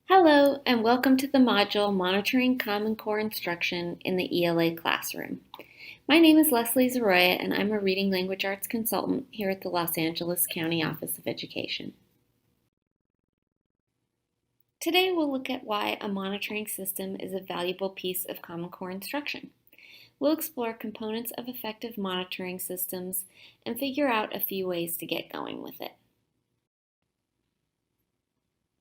Hello, and welcome to the module Monitoring Common Core Instruction in the ELA Classroom. My name is Leslie Zaroya, and I'm a Reading Language Arts Consultant here at the Los Angeles County Office of Education. Today we'll look at why a monitoring system is a valuable piece of Common Core instruction. We'll explore components of effective monitoring systems and figure out a few ways to get going with it.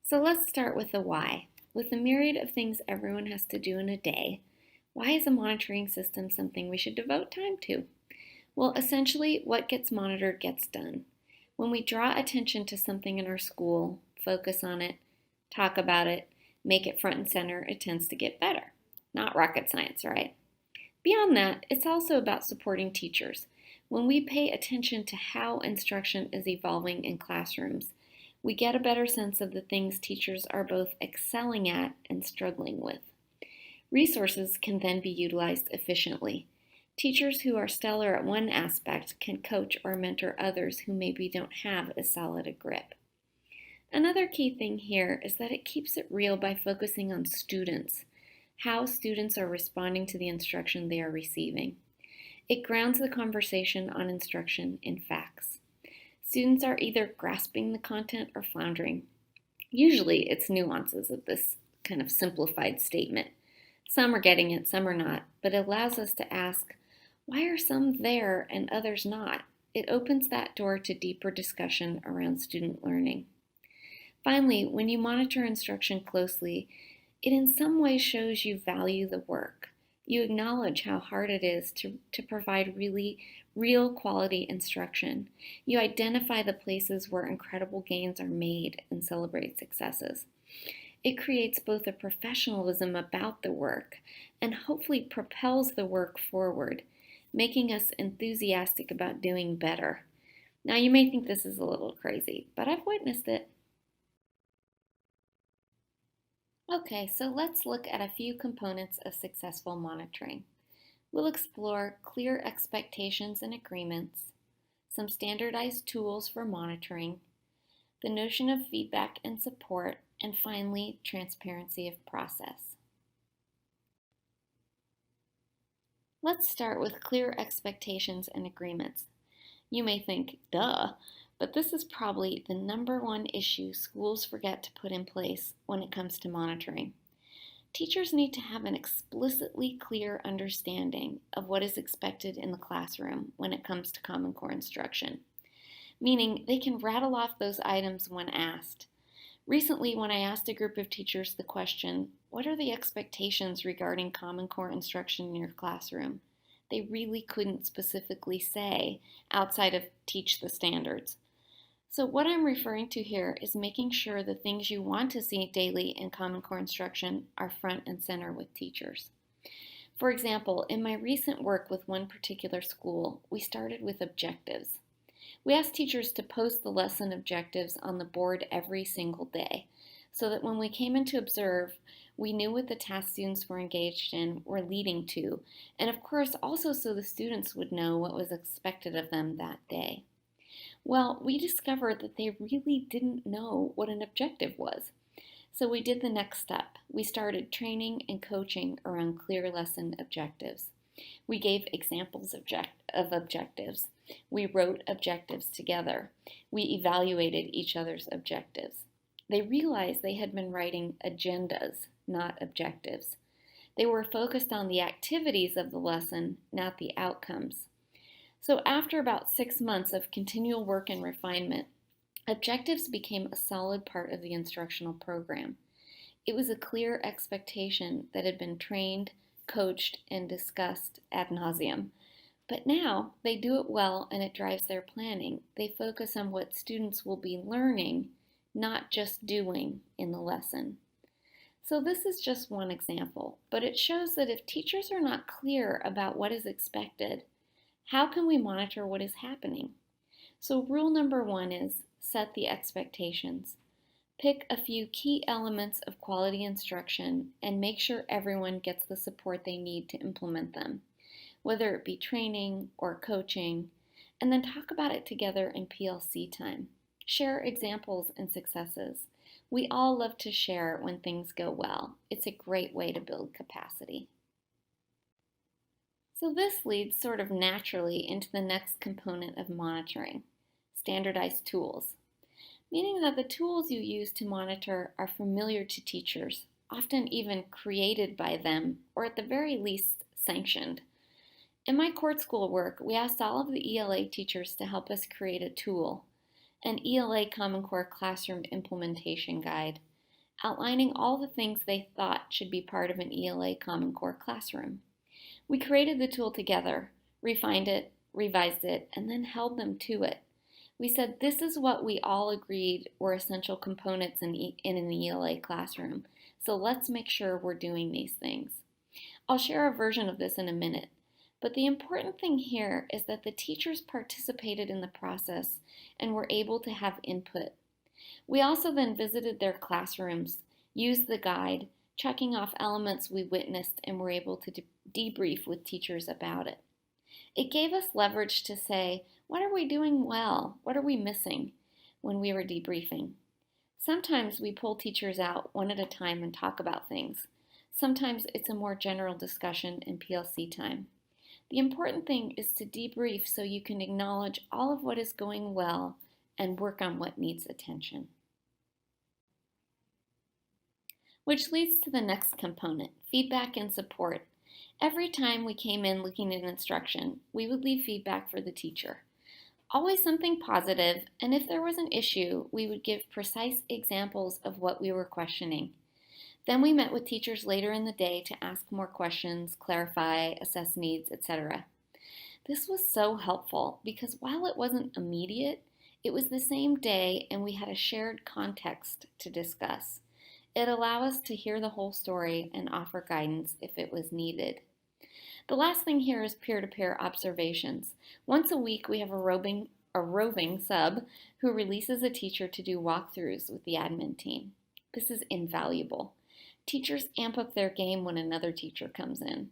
So let's start with the why. With the myriad of things everyone has to do in a day, why is a monitoring system something we should devote time to? Well, essentially, what gets monitored gets done. When we draw attention to something in our school, focus on it, talk about it, make it front and center, it tends to get better. Not rocket science, right? Beyond that, it's also about supporting teachers. When we pay attention to how instruction is evolving in classrooms, we get a better sense of the things teachers are both excelling at and struggling with. Resources can then be utilized efficiently. Teachers who are stellar at one aspect can coach or mentor others who maybe don't have as solid a grip. Another key thing here is that it keeps it real by focusing on students, how students are responding to the instruction they are receiving. It grounds the conversation on instruction in facts. Students are either grasping the content or floundering. Usually it's nuances of this kind of simplified statement. Some are getting it, some are not, but it allows us to ask, why are some there and others not? It opens that door to deeper discussion around student learning. Finally, when you monitor instruction closely, it in some ways shows you value the work. You acknowledge how hard it is to provide really real quality instruction. You identify the places where incredible gains are made and celebrate successes. It creates both a professionalism about the work and hopefully propels the work forward, making us enthusiastic about doing better. Now, you may think this is a little crazy, but I've witnessed it. Okay, so let's look at a few components of successful monitoring. We'll explore clear expectations and agreements, some standardized tools for monitoring, the notion of feedback and support, and finally, transparency of process. Let's start with clear expectations and agreements. You may think, duh, but this is probably the number one issue schools forget to put in place when it comes to monitoring. Teachers need to have an explicitly clear understanding of what is expected in the classroom when it comes to Common Core instruction, meaning they can rattle off those items when asked. Recently, when I asked a group of teachers the question, what are the expectations regarding Common Core instruction in your classroom? They really couldn't specifically say outside of teach the standards. So what I'm referring to here is making sure the things you want to see daily in Common Core instruction are front and center with teachers. For example, in my recent work with one particular school, we started with objectives. We asked teachers to post the lesson objectives on the board every single day so that when we came in to observe, we knew what the tasks students were engaged in were leading to, and of course also so the students would know what was expected of them that day. Well, we discovered that they really didn't know what an objective was. So we did the next step. We started training and coaching around clear lesson objectives. We gave examples of objectives. We wrote objectives together. We evaluated each other's objectives. They realized they had been writing agendas, not objectives. They were focused on the activities of the lesson, not the outcomes. So after about 6 months of continual work and refinement, objectives became a solid part of the instructional program. It was a clear expectation that had been trained, coached, and discussed ad nauseum. But now they do it well and it drives their planning. They focus on what students will be learning, not just doing in the lesson. So this is just one example, but it shows that if teachers are not clear about what is expected, how can we monitor what is happening? So rule number 1 is set the expectations. Pick a few key elements of quality instruction and make sure everyone gets the support they need to implement them, whether it be training or coaching, and then talk about it together in PLC time. Share examples and successes. We all love to share when things go well. It's a great way to build capacity. So this leads sort of naturally into the next component of monitoring, standardized tools, meaning that the tools you use to monitor are familiar to teachers, often even created by them, or at the very least sanctioned. In my court school work, we asked all of the ELA teachers to help us create a tool, an ELA Common Core Classroom Implementation Guide, outlining all the things they thought should be part of an ELA Common Core classroom. We created the tool together, refined it, revised it, and then held them to it. We said this is what we all agreed were essential components in an ELA classroom, so let's make sure we're doing these things. I'll share a version of this in a minute, but the important thing here is that the teachers participated in the process and were able to have input. We also then visited their classrooms, used the guide, checking off elements we witnessed, and were able to debrief with teachers about it. It gave us leverage to say, what are we doing well? What are we missing when we were debriefing? Sometimes we pull teachers out one at a time and talk about things. Sometimes it's a more general discussion in PLC time. The important thing is to debrief so you can acknowledge all of what is going well and work on what needs attention. Which leads to the next component, feedback and support. Every time we came in looking at instruction, we would leave feedback for the teacher. Always something positive, and if there was an issue, we would give precise examples of what we were questioning. Then we met with teachers later in the day to ask more questions, clarify, assess needs, etc. This was so helpful because while it wasn't immediate, it was the same day and we had a shared context to discuss. It allowed us to hear the whole story and offer guidance if it was needed. The last thing here is peer-to-peer observations. Once a week, we have a roving sub who releases a teacher to do walkthroughs with the admin team. This is invaluable. Teachers amp up their game when another teacher comes in.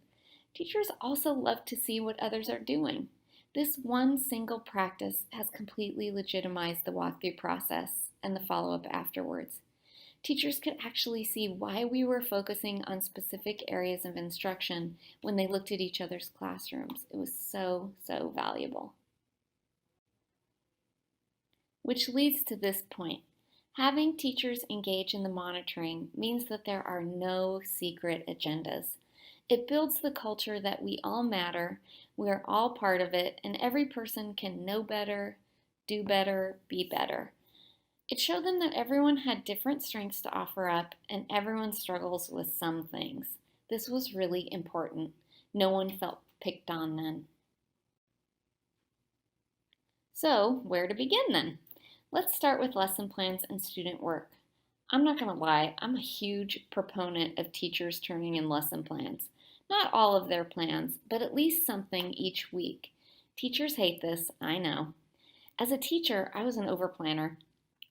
Teachers also love to see what others are doing. This one single practice has completely legitimized the walkthrough process and the follow-up afterwards. Teachers could actually see why we were focusing on specific areas of instruction when they looked at each other's classrooms. It was so valuable. Which leads to this point. Having teachers engage in the monitoring means that there are no secret agendas. It builds the culture that we all matter, we are all part of it, and every person can know better, do better, be better. It showed them that everyone had different strengths to offer up and everyone struggles with some things. This was really important. No one felt picked on then. So, where to begin then? Let's start with lesson plans and student work. I'm not going to lie, I'm a huge proponent of teachers turning in lesson plans. Not all of their plans, but at least something each week. Teachers hate this, I know. As a teacher, I was an overplanner.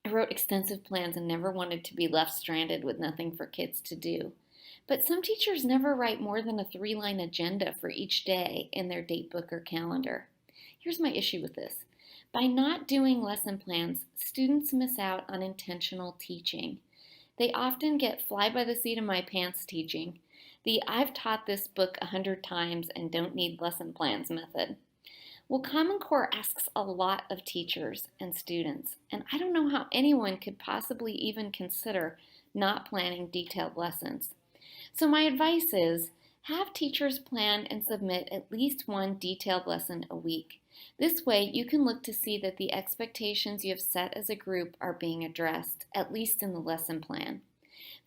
I wrote extensive plans and never wanted to be left stranded with nothing for kids to do. But some teachers never write more than a 3-line agenda for each day in their date book or calendar. Here's my issue with this. By not doing lesson plans, students miss out on intentional teaching. They often get fly-by-the-seat-of-my-pants teaching, the I've taught this book 100 times and don't need lesson plans method. Well, Common Core asks a lot of teachers and students, and I don't know how anyone could possibly even consider not planning detailed lessons. So my advice is, have teachers plan and submit at least one detailed lesson a week. This way, you can look to see that the expectations you have set as a group are being addressed, at least in the lesson plan.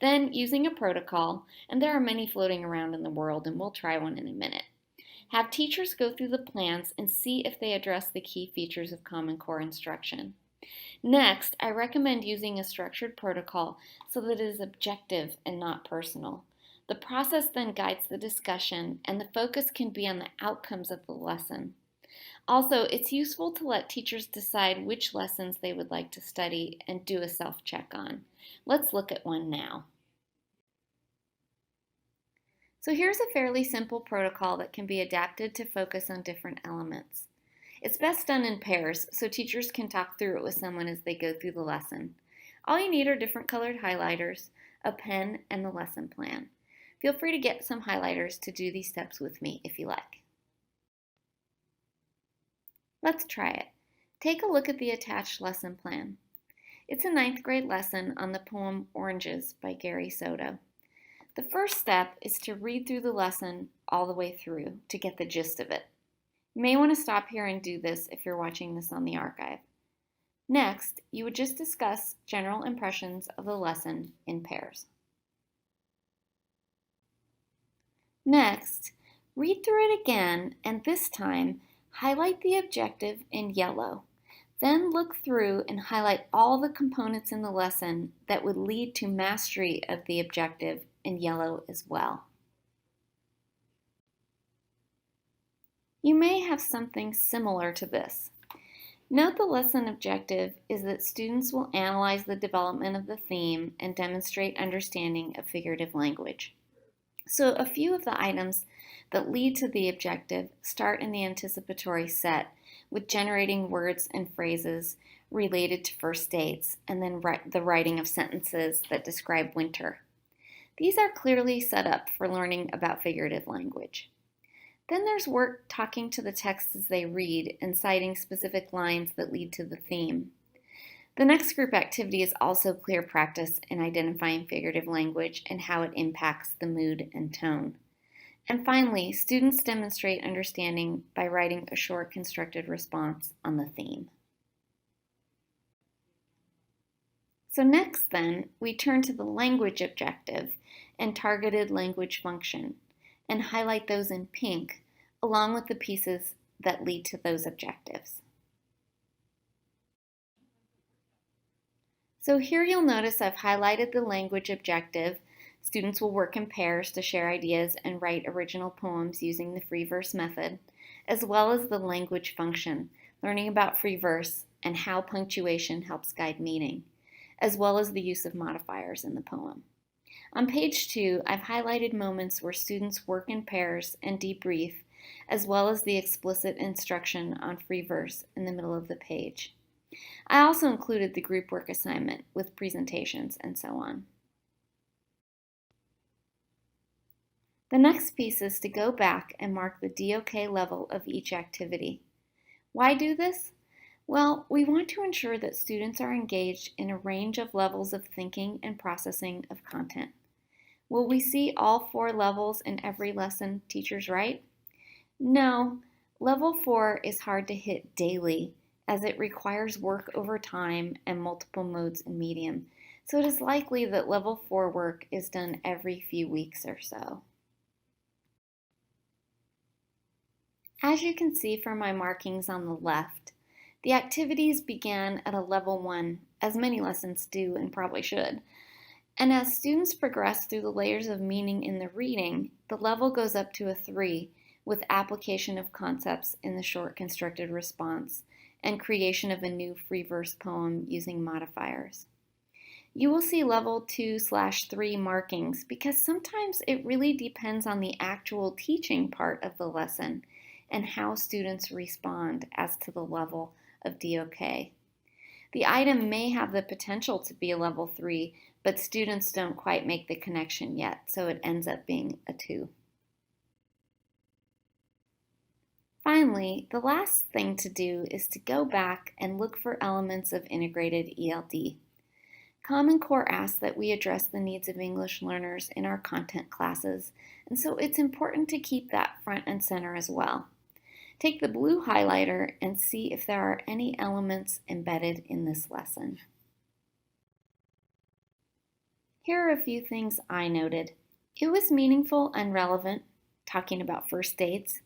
Then, using a protocol, and there are many floating around in the world, and we'll try one in a minute. Have teachers go through the plans and see if they address the key features of Common Core instruction. Next, I recommend using a structured protocol so that it is objective and not personal. The process then guides the discussion, and the focus can be on the outcomes of the lesson. Also, it's useful to let teachers decide which lessons they would like to study and do a self-check on. Let's look at one now. So here's a fairly simple protocol that can be adapted to focus on different elements. It's best done in pairs so teachers can talk through it with someone as they go through the lesson. All you need are different colored highlighters, a pen, and the lesson plan. Feel free to get some highlighters to do these steps with me if you like. Let's try it. Take a look at the attached lesson plan. It's a 9th grade lesson on the poem Oranges by Gary Soto. The first step is to read through the lesson all the way through to get the gist of it. You may want to stop here and do this if you're watching this on the archive. Next, you would just discuss general impressions of the lesson in pairs. Next, read through it again and this time highlight the objective in yellow. Then look through and highlight all the components in the lesson that would lead to mastery of the objective in yellow as well. You may have something similar to this. Note the lesson objective is that students will analyze the development of the theme and demonstrate understanding of figurative language. So a few of the items that lead to the objective start in the anticipatory set with generating words and phrases related to first dates and then the writing of sentences that describe winter. These are clearly set up for learning about figurative language. Then there's work talking to the text as they read and citing specific lines that lead to the theme. The next group activity is also clear practice in identifying figurative language and how it impacts the mood and tone. And finally, students demonstrate understanding by writing a short constructed response on the theme. So next then, we turn to the language objective and targeted language function and highlight those in pink along with the pieces that lead to those objectives. So here you'll notice I've highlighted the language objective. Students will work in pairs to share ideas and write original poems using the free verse method, as well as the language function, learning about free verse and how punctuation helps guide meaning, as well as the use of modifiers in the poem. On page 2, I've highlighted moments where students work in pairs and debrief, as well as the explicit instruction on free verse in the middle of the page. I also included the group work assignment with presentations and so on. The next piece is to go back and mark the DOK level of each activity. Why do this? Well, we want to ensure that students are engaged in a range of levels of thinking and processing of content. Will we see all 4 levels in every lesson teachers write? No, level 4 is hard to hit daily as it requires work over time and multiple modes and medium, so it is likely that level 4 work is done every few weeks or so. As you can see from my markings on the left, the activities began at a level 1, as many lessons do and probably should. And as students progress through the layers of meaning in the reading, the level goes up to a 3 with application of concepts in the short constructed response and creation of a new free verse poem using modifiers. You will see level 2/3 markings because sometimes it really depends on the actual teaching part of the lesson and how students respond as to the level of DOK. The item may have the potential to be a level 3, but students don't quite make the connection yet, so it ends up being a 2. Finally, the last thing to do is to go back and look for elements of integrated ELD. Common Core asks that we address the needs of English learners in our content classes, and so it's important to keep that front and center as well. Take the blue highlighter and see if there are any elements embedded in this lesson. Here are a few things I noted. It was meaningful and relevant, talking about first dates.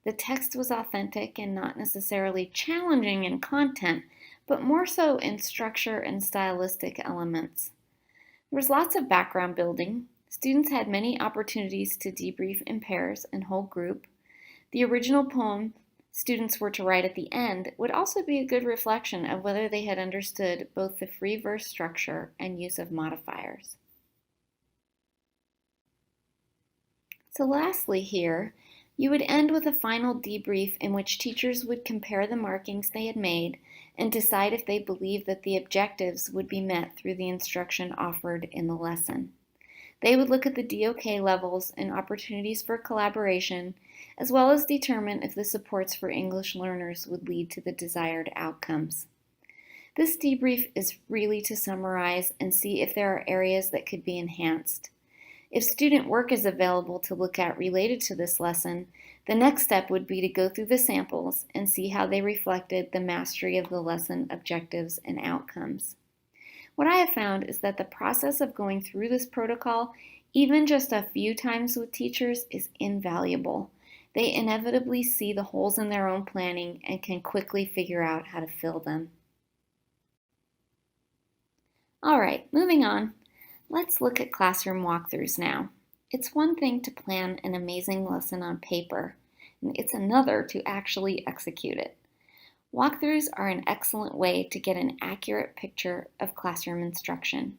The text was authentic and not necessarily challenging in content, but more so in structure and stylistic elements. There was lots of background building. Students had many opportunities to debrief in pairs and whole group. The original poem students were to write at the end would also be a good reflection of whether they had understood both the free verse structure and use of modifiers. So lastly here, You would end with a final debrief in which teachers would compare the markings they had made and decide if they believed that the objectives would be met through the instruction offered in the lesson. They would look at the DOK levels and opportunities for collaboration, as well as determine if the supports for English learners would lead to the desired outcomes. This debrief is really to summarize and see if there are areas that could be enhanced. If student work is available to look at related to this lesson, the next step would be to go through the samples and see how they reflected the mastery of the lesson objectives and outcomes. What I have found is that the process of going through this protocol, even just a few times with teachers, is invaluable. They inevitably see the holes in their own planning and can quickly figure out how to fill them. All right, moving on. Let's look at classroom walkthroughs now. It's one thing to plan an amazing lesson on paper, and it's another to actually execute it. Walkthroughs are an excellent way to get an accurate picture of classroom instruction.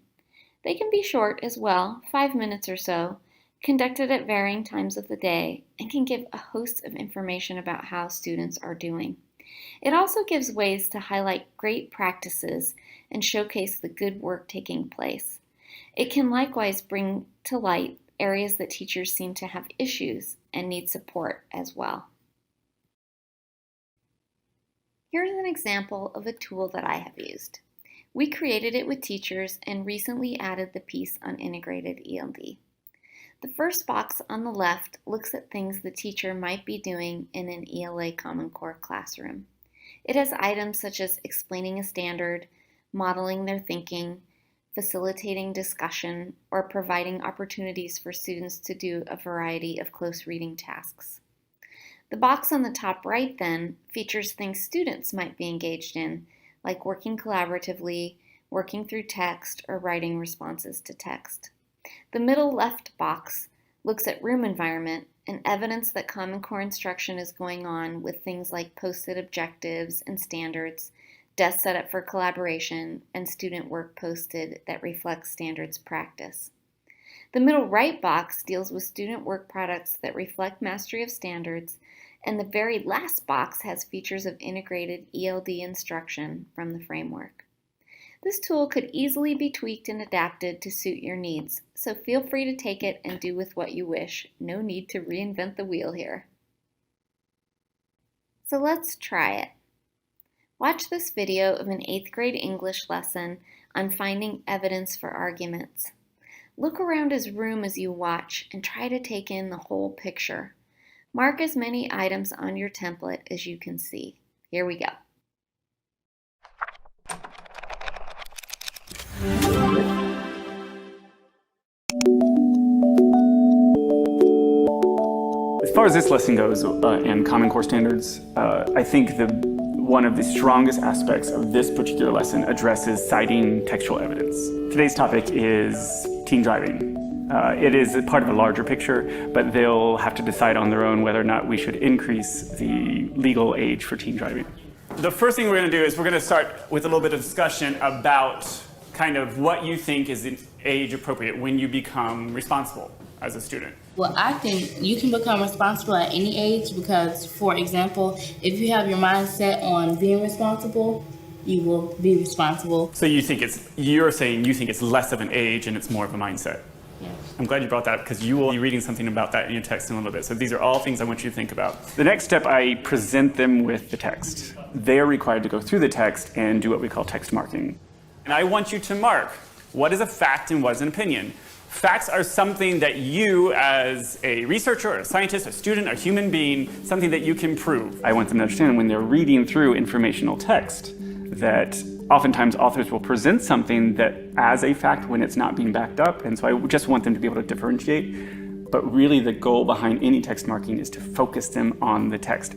They can be short as well, 5 minutes or so, conducted at varying times of the day, and can give a host of information about how students are doing. It also gives ways to highlight great practices and showcase the good work taking place. It can likewise bring to light areas that teachers seem to have issues and need support as well. Here's an example of a tool that I have used. We created it with teachers and recently added the piece on integrated ELD. The first box on the left looks at things the teacher might be doing in an ELA Common Core classroom. It has items such as explaining a standard, modeling their thinking, facilitating discussion, or providing opportunities for students to do a variety of close reading tasks. The box on the top right then features things students might be engaged in, like working collaboratively, working through text, or writing responses to text. The middle left box looks at room environment and evidence that Common Core instruction is going on with things like posted objectives and standards, desk set up for collaboration, and student work posted that reflects standards practice. The middle right box deals with student work products that reflect mastery of standards, and the very last box has features of integrated ELD instruction from the framework. This tool could easily be tweaked and adapted to suit your needs, so feel free to take it and do with what you wish. No need to reinvent the wheel here. So let's try it. Watch this video of an 8th grade English lesson on finding evidence for arguments. Look around his room as you watch and try to take in the whole picture. Mark as many items on your template as you can see. Here we go. As far as this lesson goes and Common Core standards, I think one of the strongest aspects of this particular lesson addresses citing textual evidence. Today's topic is teen driving. It is a part of a larger picture, but they'll have to decide on their own whether or not we should increase the legal age for teen driving. The first thing we're going to do is we're going to start with a little bit of discussion about kind of what you think is age appropriate when you become responsible as a student. Well, I think you can become responsible at any age because, for example, if you have your mind set on being responsible, you will be responsible. So you're saying you think it's less of an age and it's more of a mindset? Yes. I'm glad you brought that up because you will be reading something about that in your text in a little bit. So these are all things I want you to think about. The next step, I present them with the text. They are required to go through the text and do what we call text marking. And I want you to mark what is a fact and what is an opinion. Facts are something that you, as a researcher, or a scientist, a student, a human being, something that you can prove. I want them to understand when they're reading through informational text that oftentimes authors will present something that as a fact when it's not being backed up, and so I just want them to be able to differentiate. But really the goal behind any text marking is to focus them on the text.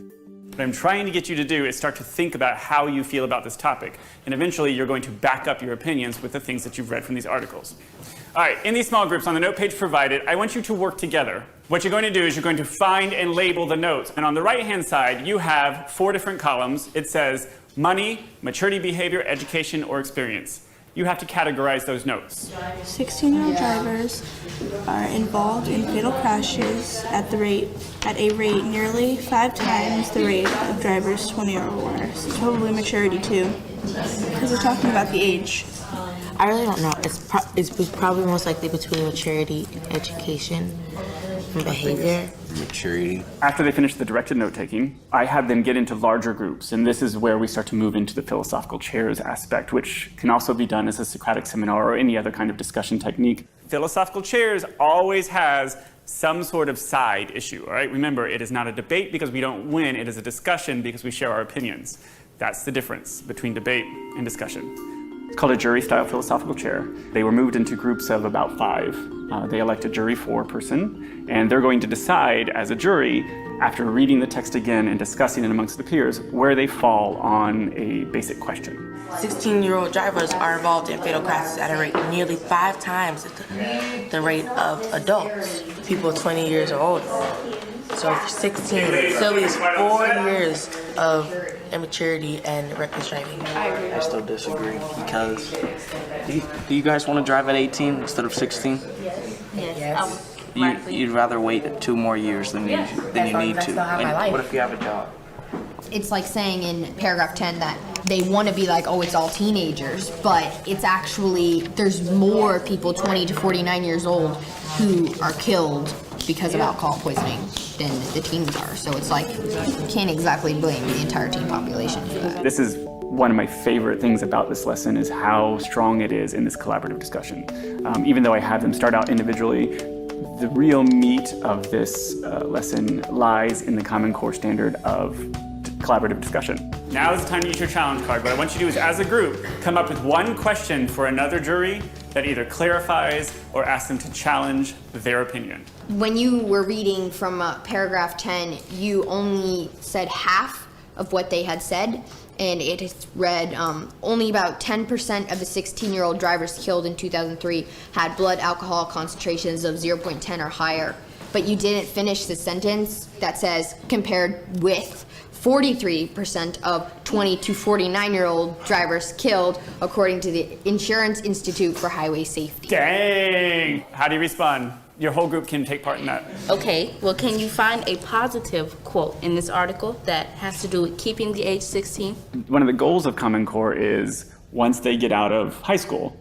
What I'm trying to get you to do is start to think about how you feel about this topic, and eventually you're going to back up your opinions with the things that you've read from these articles. All right, in these small groups on the note page provided, I want you to work together. What you're going to do is you're going to find and label the notes. And on the right-hand side, you have 4 different columns. It says money, maturity, behavior, education, or experience. you have to categorize those notes. 16-year-old drivers are involved in fatal crashes at a rate nearly 5 times the rate of drivers 20 or older. So probably maturity too, because we're talking about the age. I really don't know. It's probably most likely between maturity and education and behavior. Maturity. After they finish the directed note-taking, I had them get into larger groups, and this is where we start to move into the philosophical chairs aspect, which can also be done as a Socratic seminar or any other kind of discussion technique. Philosophical chairs always has some sort of side issue, all right? Remember, it is not a debate because we don't win. It is a discussion because we share our opinions. That's the difference between debate and discussion. It's called a jury-style philosophical chair. They were moved into groups of about 5. They elect a jury foreperson, and they're going to decide as a jury, after reading the text again and discussing it amongst the peers, where they fall on a basic question. 16-year-old drivers are involved in fatal crashes at a rate nearly 5 times the rate of adults, people 20 years or older. So for 16, still leaves 4 years of immaturity and reckless driving. I still disagree because do you guys want to drive at 18 instead of 16? Yes. You'd rather wait 2 more years than you need to. Still have my life. What if you have a job? It's like saying in paragraph 10 that they want to be like, oh, it's all teenagers, but it's actually, there's more people 20 to 49 years old who are killed because of alcohol poisoning than the teens are. So it's like, you can't exactly blame the entire teen population for that. This is one of my favorite things about this lesson is how strong it is in this collaborative discussion. Even though I have them start out individually, the real meat of this lesson lies in the Common Core standard of collaborative discussion. Now is the time to use your challenge card. What I want you to do is, as a group, come up with one question for another jury that either clarifies or asks them to challenge their opinion. When you were reading from paragraph 10, you only said half of what they had said, and it has read only about 10% of the 16-year-old drivers killed in 2003 had blood alcohol concentrations of 0.10 or higher. But you didn't finish the sentence that says compared with 43% of 20 to 49-year-old drivers killed, according to the Insurance Institute for Highway Safety. Dang! How do you respond? Your whole group can take part in that. Okay, well, can you find a positive quote in this article that has to do with keeping the age 16? One of the goals of Common Core is, once they get out of high school,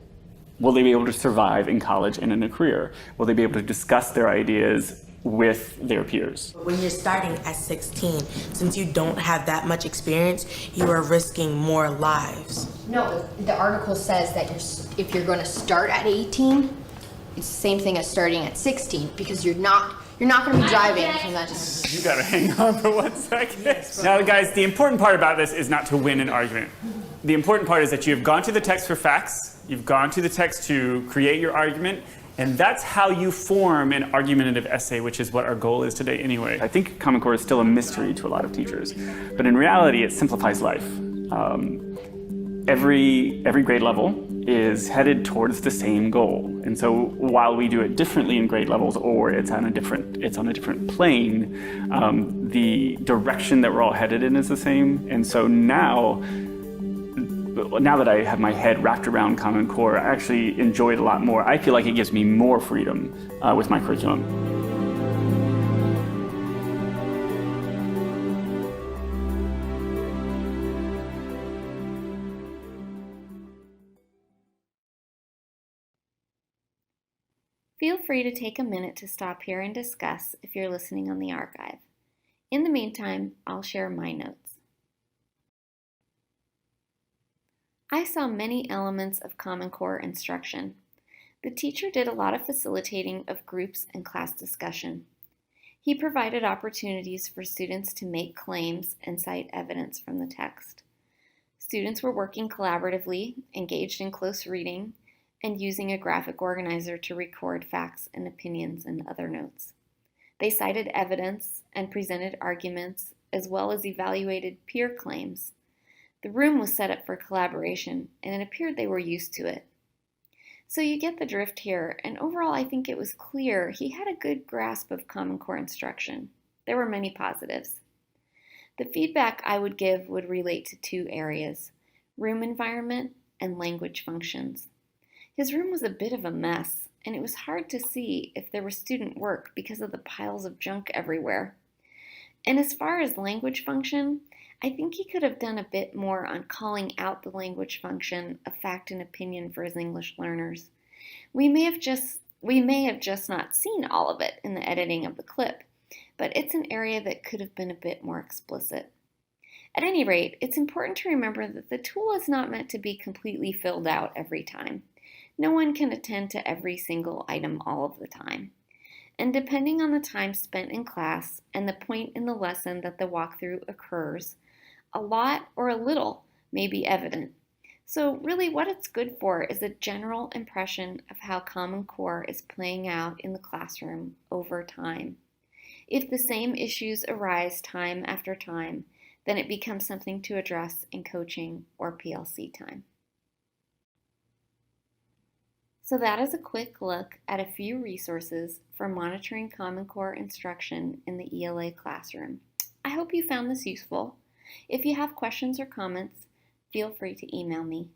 will they be able to survive in college and in a career? Will they be able to discuss their ideas with their peers? When you're starting at 16, since you don't have that much experience, you are risking more lives. No, the article says that if you're going to start at 18, it's the same thing as starting at 16, because you're not going to be driving from that. You gotta hang on for 1 second. Now, guys, the important part about this is not to win an argument. The important part is that you've gone to the text for facts, you've gone to the text to create your argument, and that's how you form an argumentative essay, which is what our goal is today anyway. I think Common Core is still a mystery to a lot of teachers, but in reality, it simplifies life. Every grade level is headed towards the same goal, and so while we do it differently in grade levels, or it's on a different plane, the direction that we're all headed in is the same. And so now that I have my head wrapped around Common Core, I actually enjoy it a lot more. I feel like it gives me more freedom with my curriculum. Feel free to take a minute to stop here and discuss if you're listening on the archive. In the meantime, I'll share my notes. I saw many elements of Common Core instruction. The teacher did a lot of facilitating of groups and class discussion. He provided opportunities for students to make claims and cite evidence from the text. Students were working collaboratively, engaged in close reading, and using a graphic organizer to record facts and opinions and other notes. They cited evidence and presented arguments, as well as evaluated peer claims. The room was set up for collaboration, and it appeared they were used to it. So you get the drift here, and overall I think it was clear he had a good grasp of Common Core instruction. There were many positives. The feedback I would give would relate to 2 areas: room environment and language functions. His room was a bit of a mess, and it was hard to see if there was student work because of the piles of junk everywhere. And as far as language function, I think he could have done a bit more on calling out the language function of fact and opinion for his English learners. We may have just not seen all of it in the editing of the clip, but it's an area that could have been a bit more explicit. At any rate, it's important to remember that the tool is not meant to be completely filled out every time. No one can attend to every single item all of the time. And depending on the time spent in class and the point in the lesson that the walkthrough occurs, a lot or a little may be evident. So really what it's good for is a general impression of how Common Core is playing out in the classroom over time. If the same issues arise time after time, then it becomes something to address in coaching or PLC time. So that is a quick look at a few resources for monitoring Common Core instruction in the ELA classroom. I hope you found this useful. If you have questions or comments, feel free to email me.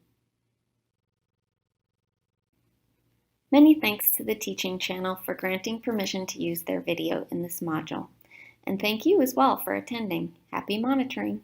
Many thanks to the teaching channel for granting permission to use their video in this module. And thank you as well for attending. Happy monitoring!